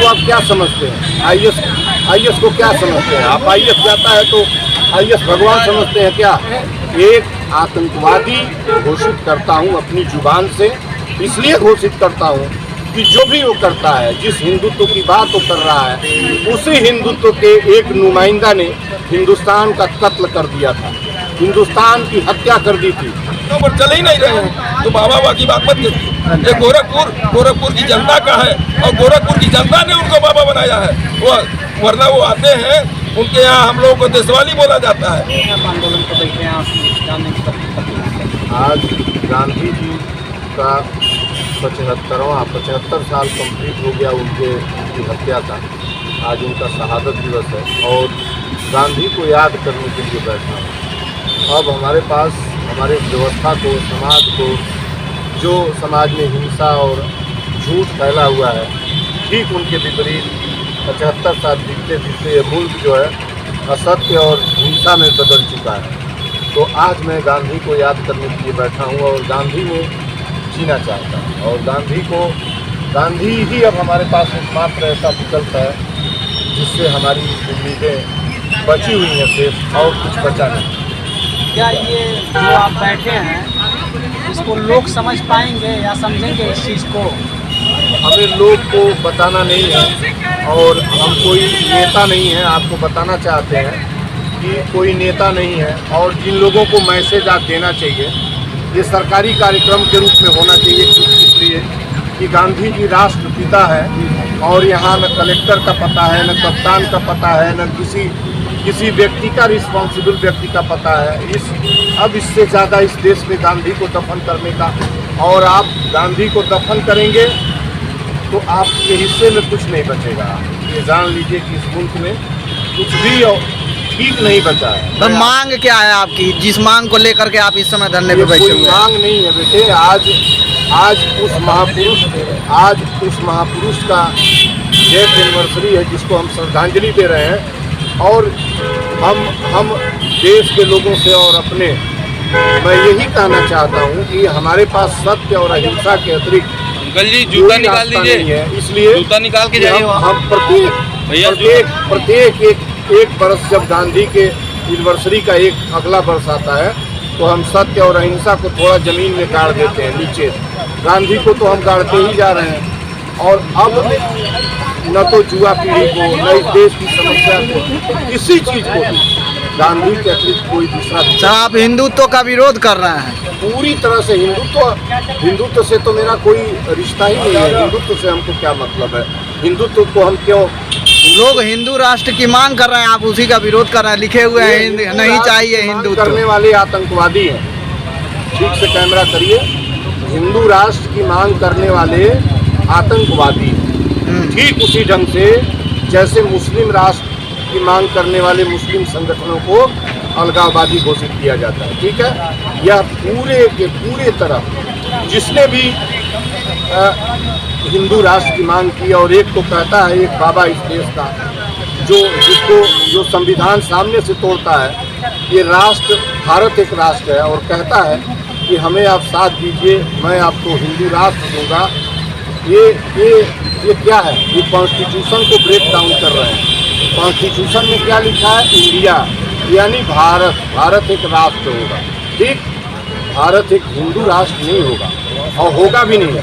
आप क्या समझते हैं? आईएएस को क्या समझते हैं आप? आईएएस जाता है तो आईएएस भगवान समझते हैं क्या? एक आतंकवादी घोषित करता हूँ अपनी जुबान से, इसलिए घोषित करता हूँ कि जो भी वो करता है, जिस हिंदुत्व की बात वो कर रहा है, उसी हिंदुत्व के एक नुमाइंदा ने हिंदुस्तान का कत्ल कर दिया था, हिंदुस्तान की हत्या कर दी थी। पर चले ही नहीं रहे हैं तो बाबा की बात मत करिए। ये गोरखपुर की जनता का है और गोरखपुर की जनता ने उनको बाबा बनाया है। वो वरना वो आते हैं, उनके यहाँ हम लोगों को देशवाली बोला जाता है। आज गांधी जी का 75 साल कंप्लीट हो गया उनकी हत्या का। आज उनका शहादत दिवस है और गांधी को याद करने के लिए बैठा हूँ। अब हमारे पास हमारे व्यवस्था को, समाज को, जो समाज में हिंसा और झूठ फैला हुआ है, ठीक उनके विपरीत 75 साल बीतते ये मुल्क जो है असत्य और हिंसा में बदल चुका है। तो आज मैं गांधी को याद करने के लिए बैठा हूँ और गांधी में जीना चाहता हूँ और गांधी ही अब हमारे पास एकमात्र ऐसा विकल्प है जिससे हमारी उम्मीदें बची हुई हैं सिर्फ, और कुछ बचा नहीं। क्या ये जो आप बैठे हैं इसको लोग समझ पाएंगे या समझेंगे इस चीज़ को? हमें लोग को बताना नहीं है और हम कोई नेता नहीं है। आपको बताना चाहते हैं कि कोई नेता नहीं है और जिन लोगों को मैसेज आप देना चाहिए, ये सरकारी कार्यक्रम के रूप में होना चाहिए, इसलिए कि गांधी जी राष्ट्रपिता है और यहाँ न कलेक्टर का पता है, न कप्तान का पता है, न किसी व्यक्ति का, रिस्पॉन्सिबल व्यक्ति का पता है। अब इससे ज़्यादा इस देश में गांधी को दफन करने का, और आप गांधी को दफन करेंगे तो आपके हिस्से में कुछ नहीं बचेगा। ये जान लीजिए कि इस मुल्क में कुछ भी ठीक नहीं बचा है। तो मांग क्या है आपकी, जिस मांग को लेकर के आप इस समय धरने पे बैठे हुए हैं? मांग नहीं है बेटे। आज उस महापुरुष का डेथ एनिवर्सरी है जिसको हम श्रद्धांजलि दे रहे हैं और हम देश के लोगों से और अपने, मैं यही कहना चाहता हूँ कि हमारे पास सत्य और अहिंसा के अतिरिक्त जूता निकाल दीजिए, इसलिए जूता निकाल के जाइए। हम प्रत्येक एक वर्ष जब गांधी के एनिवर्सरी का एक अगला वर्ष आता है तो हम सत्य और अहिंसा को थोड़ा जमीन में गाड़ देते हैं नीचे। गांधी को तो हम गाड़ते ही जा रहे हैं और अब न तो युवा पीढ़ी को, न इस देश की समस्या को, किसी चीज को भी गांधी के अतिरिक्त कोई दूसरा। सर, आप हिंदुत्व का विरोध कर रहे हैं? पूरी तरह से हिंदुत्व से तो मेरा कोई रिश्ता ही नहीं है। हिंदुत्व से हमको क्या मतलब है? हिंदुत्व को हम क्यों? लोग हिंदू राष्ट्र की मांग कर रहे हैं, आप उसी का विरोध कर रहे हैं। लिखे हुए हैं नहीं चाहिए हिंदुत्व करने वाले आतंकवादी हैं। ठीक से कैमरा करिए। हिंदू राष्ट्र की मांग करने वाले आतंकवादी, ठीक उसी ढंग से जैसे मुस्लिम राष्ट्र की मांग करने वाले मुस्लिम संगठनों को अलगाववादी घोषित किया जाता है। ठीक है, यह पूरे के पूरे तरह जिसने भी हिंदू राष्ट्र की मांग की, और एक तो कहता है, एक बाबा इस देश का जो संविधान सामने से तोड़ता है, ये राष्ट्र, भारत एक राष्ट्र है और कहता है कि हमें आप साथ दीजिए, मैं आपको हिंदू राष्ट्र दूंगा। ये क्या है? ये कॉन्स्टिट्यूशन को ब्रेक डाउन कर रहे हैं। कॉन्स्टिट्यूशन में क्या लिखा है? इंडिया यानी भारत एक राष्ट्र होगा। ठीक, भारत एक हिंदू राष्ट्र नहीं होगा और होगा भी नहीं।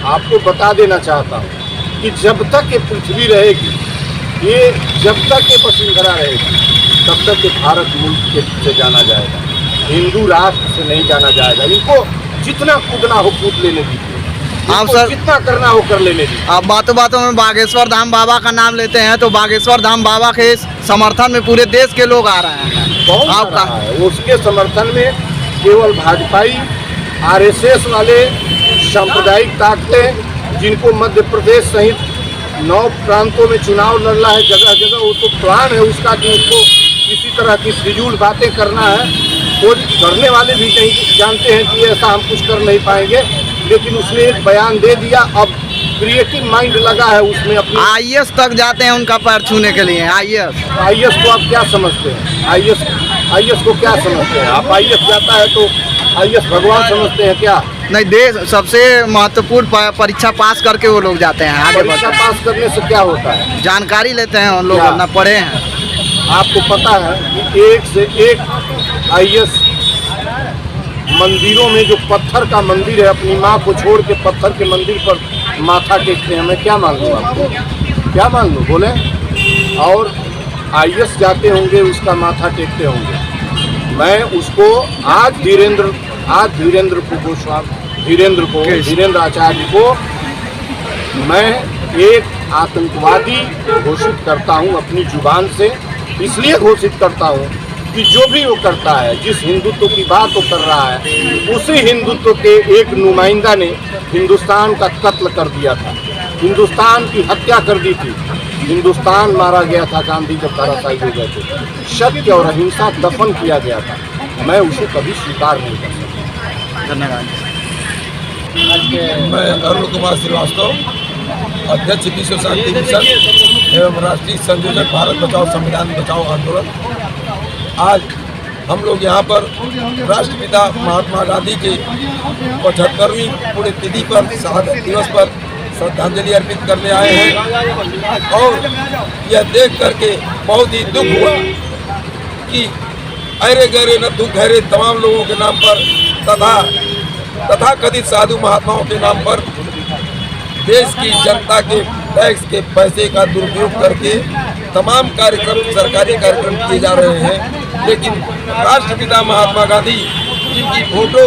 आपको बता देना चाहता हूँ कि जब तक ये पृथ्वी रहेगी, जब तक ये वसुंधरा रहेगी, तब तक ये भारत मुल्क के से जाना जाएगा, हिंदू राष्ट्र से नहीं जाना जाएगा। इनको जितना कूदना हो कूद लेने दीजिए, आप सर जितना करना हो कर लेने दीजिए। आप बातों में बागेश्वर धाम बाबा का नाम लेते हैं, तो बागेश्वर धाम बाबा के समर्थन में पूरे देश के लोग आ रहे हैं। बहुत रहा है उसके समर्थन में केवल भाजपाई, आरएसएस वाले सांप्रदायिक ताकतें, जिनको मध्य प्रदेश सहित 9 प्रांतों में चुनाव लड़ना है, जगह जगह वो तो प्लान है उसका कि उसको किसी तरह की फिजूल बातें करना है। वो करने वाले भी नहीं जानते हैं कि ऐसा हम कुछ कर नहीं पाएंगे, लेकिन उसने एक बयान दे दिया। अब क्रिएटिव माइंड लगा है उसमें अपनी। आईएएस तक जाते हैं उनका पैर छूने के लिए। आईएएस को आप क्या समझते हैं? आईएएस को क्या समझते हैं आप? आईएएस जाता है तो आईएएस भगवान समझते हैं क्या? नहीं, देश सबसे महत्वपूर्ण परीक्षा पास करके वो लोग जाते हैं, आगे परीक्षा बढ़ते हैं। पास करने से क्या होता है? जानकारी लेते हैं उन लोग, क्या? ना पढ़े हैं। आपको पता है कि एक से एक IAS मंदिरों में जो पत्थर का मंदिर है, अपनी माँ को छोड़ के पत्थर के मंदिर पर माथा टेकते हैं। मैं क्या मान लूँ आपको? क्या मान लूँ बोले? और IAS जाते होंगे, उसका माथा टेकते होंगे। मैं उसको आज धीरेन्द्र आचार्य को मैं एक आतंकवादी घोषित करता हूं अपनी जुबान से। इसलिए घोषित करता हूं कि जो भी वो करता है, जिस हिंदुत्व की बात वो कर रहा है, उसी हिंदुत्व के एक नुमाइंदा ने हिंदुस्तान का कत्ल कर दिया था, हिंदुस्तान की हत्या कर दी थी। हिंदुस्तान मारा गया था गांधी जब धराशायी हो गए थे। सत्य और अहिंसा दफन किया गया था। मैं उसे कभी स्वीकार नहीं कर सकता। धन्यवाद। मैं अरुण कुमार श्रीवास्तव, अध्यक्ष विश्व शांति मिशन एवं राष्ट्रीय संयोजक भारत बचाओ संविधान बचाओ आंदोलन। आज हम लोग यहाँ पर राष्ट्रपिता महात्मा गांधी के 75वीं पुण्यतिथि पर, शहादत दिवस पर श्रद्धांजलि अर्पित करने आए हैं। और यह देख करके बहुत ही दुख हुआ कि अरे गहरे न दुख गहरे तमाम लोगों के नाम पर तथा कथित साधु महात्माओं के नाम पर देश की जनता के टैक्स के पैसे का दुरुपयोग करके तमाम कार्यक्रम, सरकारी कार्यक्रम किए जा रहे हैं। लेकिन राष्ट्रपिता महात्मा गांधी जिनकी फोटो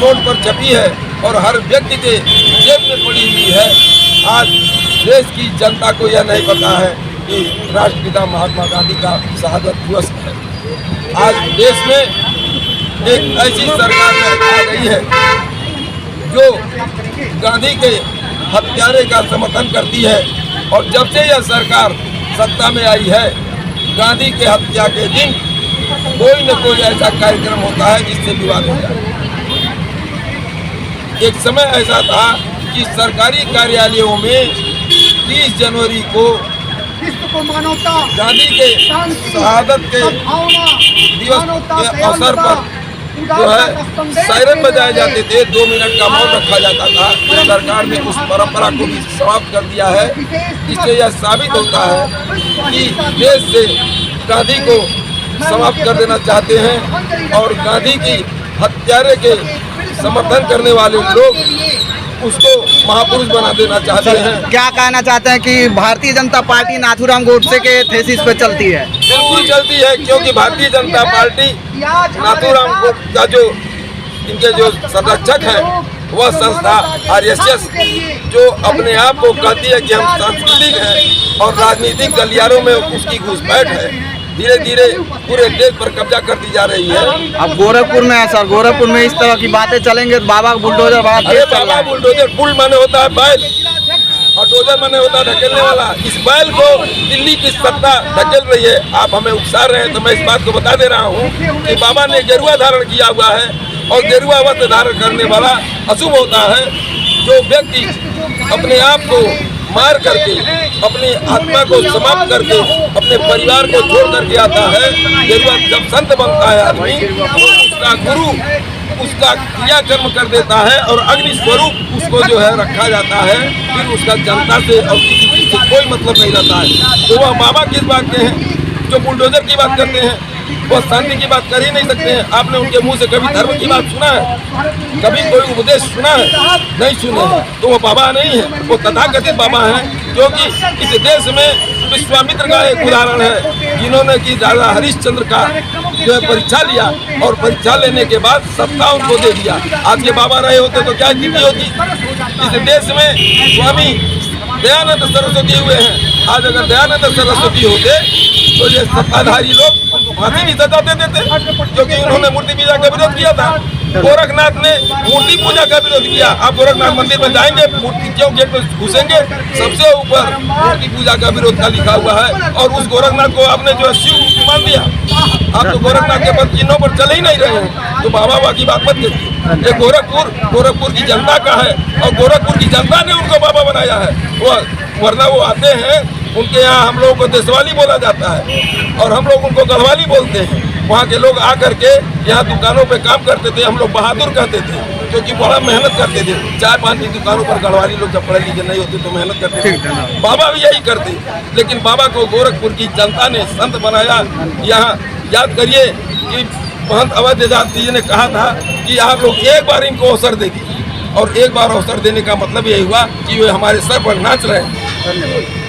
नोट पर छपी है और हर व्यक्ति के जेब में पड़ी हुई है, आज देश की जनता को यह नहीं पता है कि राष्ट्रपिता महात्मा गांधी का शहादत दिवस है। आज देश में एक ऐसी सरकार आ गई है जो गांधी के हत्यारे का समर्थन करती है। और जब से यह सरकार सत्ता में आई है, गांधी के हत्या के दिन कोई न कोई ऐसा कार्यक्रम होता है जिससे विवाद हो जाए। एक समय ऐसा था कि सरकारी कार्यालयों में 30 जनवरी को गांधी के शहादत के दिवस के अवसर पर जो है सायरन बजाए जाते थे, 2 मिनट का मौन रखा जाता था। सरकार ने उस परंपरा को भी समाप्त कर दिया है। इससे यह साबित होता है कि देश से गांधी को समाप्त कर देना चाहते हैं और गांधी की हत्यारे के समर्थन करने वाले लोग उसको महापुरुष बना देना चाहते हैं। क्या कहना चाहते हैं कि भारतीय जनता पार्टी नाथूराम गोडसे के थीसिस पे चलती है? बिल्कुल चलती है, क्योंकि भारतीय जनता पार्टी नाथूराम गोडसे का जो इनके जो संरक्षक हैं, वह संस्था RSS जो अपने आप को कहती है कि हम सांस्कृतिक हैं और राजनीतिक गलियारों में उसकी घुसपैठ है, धीरे धीरे पूरे देश पर कब्जा करती जा रही है। अब गोरखपुर में है सर, गोरखपुर में इस तरह की बातें चलेंगे तो बाबा बुलडोजर बड़ा तेज चल रहा है। बुलडोजर, पुल माने होता है बैल और डोजर माने होता है ढकेलने वाला। इस बैल को दिल्ली की सत्ता ढकेल रही है। आप हमें उकसा रहे हैं तो मैं इस बात को बता दे रहा हूँ कि बाबा ने गेरुआ धारण किया हुआ है और गेरुआ वस्त्र धारण करने वाला अशुभ होता है। जो व्यक्ति अपने आप को मार करके, अपनी आत्मा को समाप्त करके, अपने परिवार को छोड़ करके आता है, गेरुआ जब संत बनता है आदमी, उसका गुरु उसका क्रियाकर्म कर देता है और अग्नि स्वरूप उसको जो है रखा जाता है। फिर उसका जनता से और किसी चीज से कोई मतलब नहीं रहता है। तो वह बाबा किस बात के हैं जो बुलडोजर की बात करते हैं? वह शांति की बात कर ही नहीं सकते हैं। आपने उनके मुंह से कभी धर्म की बात सुना है? कभी कोई उपदेश सुना है? नहीं सुने हैं। तो वो बाबा नहीं है, वो तथाकथित बाबा हैं, क्योंकि इस देश में विश्वामित्र का एक उदाहरण है, जिन्होंने कि राजा हरिश्चंद्र का जो है परीक्षा लिया और परीक्षा लेने के बाद सत्ता उनको दे दिया। आज के बाबा रहे होते तो क्या स्थिति होती? इस देश में स्वामी दयानंद सरस्वती हुए हैं। आज अगर दयानंद सरस्वती होते तो ये सत्ताधारी लोग उनको फांसी की सजा दे देते, क्योंकि उन्होंने मूर्ति पूजा का विरोध किया था। गोरखनाथ ने मूर्ति पूजा का विरोध किया। आप गोरखनाथ मंदिर में जाएंगे, मूर्ति क्यों गेट में घुसेंगे, सबसे ऊपर मूर्ति पूजा का विरोध का लिखा हुआ है। और उस गोरखनाथ को आपने जो है शिव मान दिया। आप तो गोरखनाथ के पद चिन्हों पर चले ही नहीं रहे हैं, तो बाबा की बात मत कीजिए। ये गोरखपुर की जनता का है और गोरखपुर की जनता ने उनको बाबा बनाया है। वरना वो आते हैं, उनके यहाँ हम लोगों को देशवाली बोला जाता है और हम लोग उनको गढ़वाली बोलते हैं। वहाँ के लोग आकर के यहाँ दुकानों पे काम करते थे। हम लोग बहादुर कहते थे क्योंकि बड़ा मेहनत करते थे। चाय पान की दुकानों पर गढ़वाली लोग जब पढ़े लिखे नहीं होते तो मेहनत करते थे। बाबा भी यही करते, लेकिन बाबा को गोरखपुर की जनता ने संत बनाया। यहाँ याद करिए कि महंत अवध जी ने कहा था कि आप लोग एक बार इनको अवसर दे दीजिए, और एक बार अवसर देने का मतलब यही हुआ कि वे हमारे सर पर नाच रहे हैं।